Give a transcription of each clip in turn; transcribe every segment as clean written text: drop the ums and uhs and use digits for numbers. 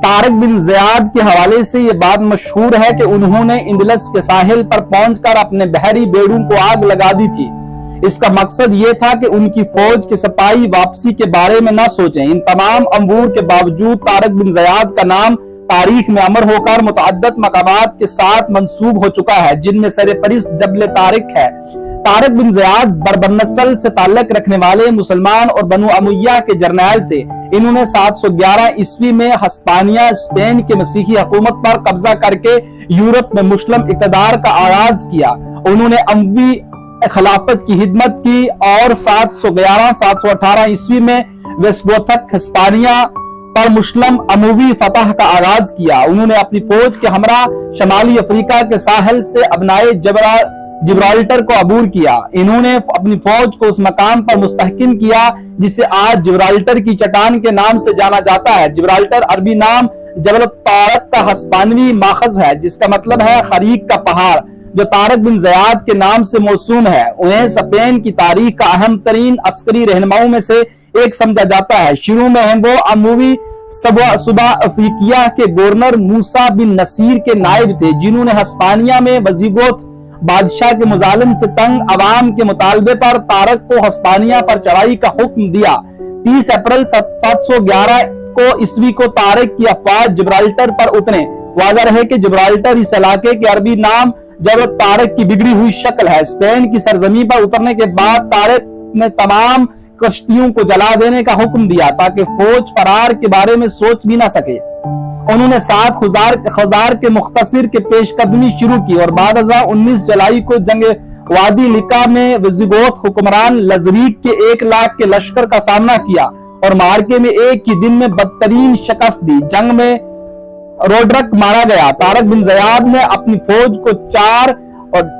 طارق بن زیاد کے حوالے سے یہ بات مشہور ہے کہ انہوں نے اندلس کے ساحل پر پہنچ کر اپنے بحری بیڑوں کو آگ لگا دی تھی۔ اس کا مقصد یہ تھا کہ ان کی فوج کے سپاہی واپسی کے بارے میں نہ سوچیں۔ ان تمام امور کے باوجود طارق بن زیاد کا نام تاریخ میں امر ہو کر متعدد مقامات کے ساتھ منسوب ہو چکا ہے، جن میں سرفہرست جبل طارق ہے۔ طارق بن زیاد بربر نسل سے تعلق رکھنے والے مسلمان اور بنو امیہ کے جرنیل تھے۔ انہوں نے 711 عیسوی میں ہسپانیہ اسپین کے مسیحی حکومت پر قبضہ کر کے یورپ میں مسلم اقتدار کا آغاز کیا۔ انہوں نے اموی خلافت کی خدمت کی اور 718 عیسوی میں ویسٹگوتھک ہسپانیہ پر مسلم اموی فتح کا آغاز کیا۔ انہوں نے اپنی فوج کے ہمراہ شمالی افریقہ کے ساحل سے ابنائے جبرالٹر کو عبور کیا۔ انہوں نے اپنی فوج کو اس مقام پر مستحکم کیا جسے آج جبرالٹر کی چٹان کے نام سے جانا جاتا ہے۔ جبرالٹر عربی نام جبل طارق کا ہسپانوی ماخذ ہے، جس کا مطلب ہے خریق کا پہاڑ، جو طارق بن زیاد کے نام سے موسوم ہے۔ انہیں اسپین کی تاریخ کا اہم ترین عسکری رہنماؤں میں سے ایک سمجھا جاتا ہے۔ شروع میں وہ اموی صوبہ افریقیہ کے گورنر موسیٰ بن نصیر کے نائب تھے، جنہوں نے ہسپانیہ میں وزیگوت بادشاہ کے مظالم سے تنگ عوام کے مطالبے پر طارق کو ہسپانیہ پر چڑھائی کا حکم دیا۔ 30 اپریل 711 کو عیسوی کو طارق کی افواج جبرالٹر پر اترے۔ واضح رہے کہ جبرالٹر اس علاقے کے عربی نام جبل طارق کی بگڑی ہوئی شکل ہے۔ اسپین کی سرزمین پر اترنے کے بعد طارق نے تمام کشتیوں کو جلا دینے کا حکم دیا تاکہ فوج فرار کے بارے میں سوچ بھی نہ سکے۔ انہوں نے 7 خزار کے مختصر کے پیش قدمی شروع کی اور بعد ازاں 19 جولائی کو جنگ وادی لکا میں وزیگوت حکمران لزریک کے 1 لاکھ کے لشکر کا سامنا کیا اور مارکے میں ایک ہی دن میں بدترین شکست دی۔ جنگ میں روڈرک مارا گیا۔ طارق بن زیاد نے اپنی فوج کو 4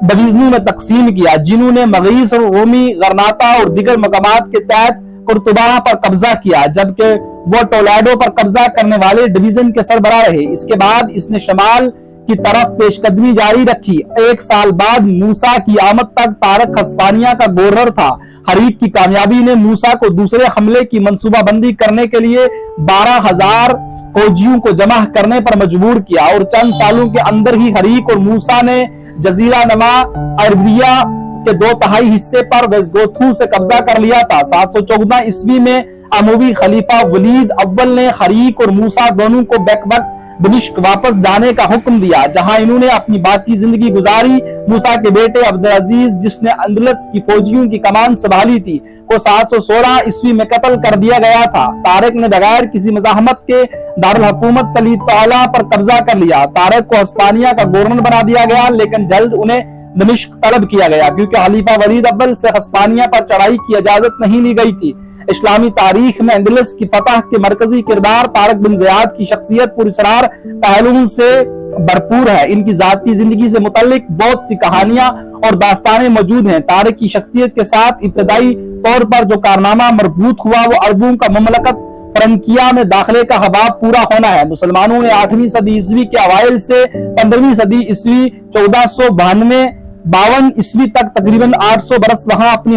ڈویژنوں میں تقسیم کیا، جنہوں نے مغیث، رومی، غرناطہ اور دیگر مقامات کے تحت قرطبہ پر قبضہ کیا، جبکہ وہ ٹولیڈو پر قبضہ کرنے والے ڈویژن کے سربراہ رہے۔ اس کے بعد اس نے شمال کی طرف پیش قدمی جاری رکھی۔ 1 سال بعد موسیٰ کی آمد تک طارق ہسپانیہ کا گورنر تھا۔ حریق کی کامیابی نے موسیٰ کو دوسرے حملے کی منصوبہ بندی کرنے کے لیے 12,000 فوجیوں کو جمع کرنے پر مجبور کیا اور چند سالوں کے اندر ہی حریق اور موسیٰ نے جزیرہ نما عربیہ کے 2/3 حصے پر ویسگوتھو سے قبضہ کر لیا تھا۔ 714 عیسوی میں اموی خلیفہ ولید اول نے حریق اور موسیٰ دونوں کو بیک وقت دمشق واپس جانے کا حکم دیا، جہاں انہوں نے اپنی باقی زندگی گزاری۔ موسیٰ کے بیٹے عبدالعزیز، جس نے اندلس کی فوجیوں کی کمان سنبھالی تھی، کو 716 عیسوی میں قتل کر دیا گیا تھا۔ طارق نے بغیر کسی مزاحمت کے دارالحکومت تلیطالہ پر قبضہ کر لیا۔ طارق کو ہسپانیہ کا گورنر بنا دیا گیا، لیکن جلد انہیں دمشق طلب کیا گیا کیونکہ خلیفہ ولید اول سے ہسپانیہ پر چڑھائی کی اجازت نہیں لی گئی تھی۔ اسلامی تاریخ میں اندلس کی فتح کے مرکزی کردار طارق بن زیاد کی شخصیت پراسرار پہلوؤں سے بھرپور ہے۔ ان کی ذاتی زندگی سے متعلق بہت سی کہانیاں اور داستانیں موجود ہیں۔ طارق کی شخصیت کے ساتھ ابتدائی طور پر جو کارنامہ مربوط ہوا وہ عربوں کا مملکت فرنکیا میں داخلے کا حباب پورا ہونا ہے۔ مسلمانوں نے 8ویں صدی عیسوی کے اوائل سے 15ویں صدی عیسوی 1452 عیسوی تک تقریباً 800 برس وہاں اپنی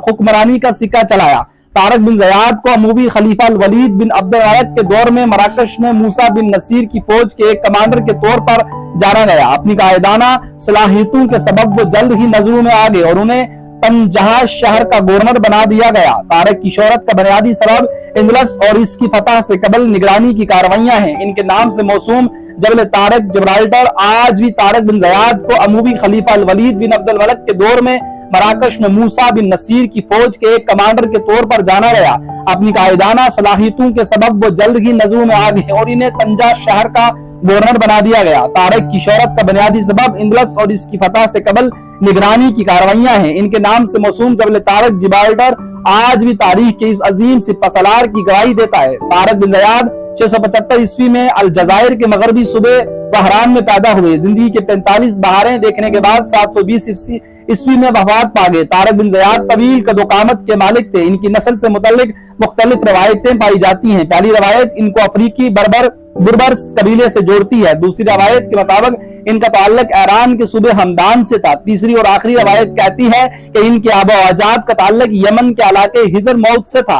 حکمرانی کا سکہ چلایا۔ طارق بن زیاد کو اموی خلیفہ ولید بن عبدالملک کے دور میں مراکش میں موسیٰ بن نصیر کی فوج کے ایک کمانڈر کے طور پر جانا گیا۔ اپنی قائدانہ صلاحیتوں کے سبب وہ جلد ہی نظروں میں آ گئے اور انہیں تنجہاش شہر کا گورنر بنا دیا گیا۔ طارق کی شہرت کا بنیادی سبب اندلس اور اس کی فتح سے قبل نگرانی کی کاروائیاں ہیں۔ ان کے نام سے موسوم جبل طارق جبرالٹر آج بھی طارق بن زیاد کو اموی خلیفہ ولید بن عبدالملک کے دور میں مراکش میں موسیٰ بن نصیر کی فوج کے ایک کمانڈر کے طور پر جانا گیا۔ اپنی قائدانہ صلاحیتوں کے سبب وہ جلد ہی نظروں میں آ گئے اور انہیں طنجہ شہر کا گورنر بنا دیا گیا۔ طارق کی شہرت کا بنیادی سبب اندلس اور اس کی فتح سے قبل نگرانی کی کاروائیاں ہیں۔ ان کے نام سے موسوم جبل طارق جبرالٹر آج بھی تاریخ کے اس عظیم سپہ سالار کی گواہی دیتا ہے۔ طارق بن زیاد 675 عیسوی میں الجزائر کے مغربی صوبے بحران میں پیدا ہوئے۔ زندگی کے 45 بہاریں دیکھنے کے بعد 720 عیسوی میں وفات پا گئے۔ طارق بن زیاد طویل قد و قامت کے مالک تھے۔ ان کی نسل سے متعلق مختلف روایتیں پائی جاتی ہیں۔ پہلی روایت ان کو افریقی بربر قبیلے سے جوڑتی ہے۔ دوسری روایت کے مطابق ان کا تعلق ایران کے صوبے ہمدان سے تھا۔ تیسری اور آخری روایت کہتی ہے کہ ان کے آباء و اجداد کا تعلق یمن کے علاقے حضر موت سے تھا۔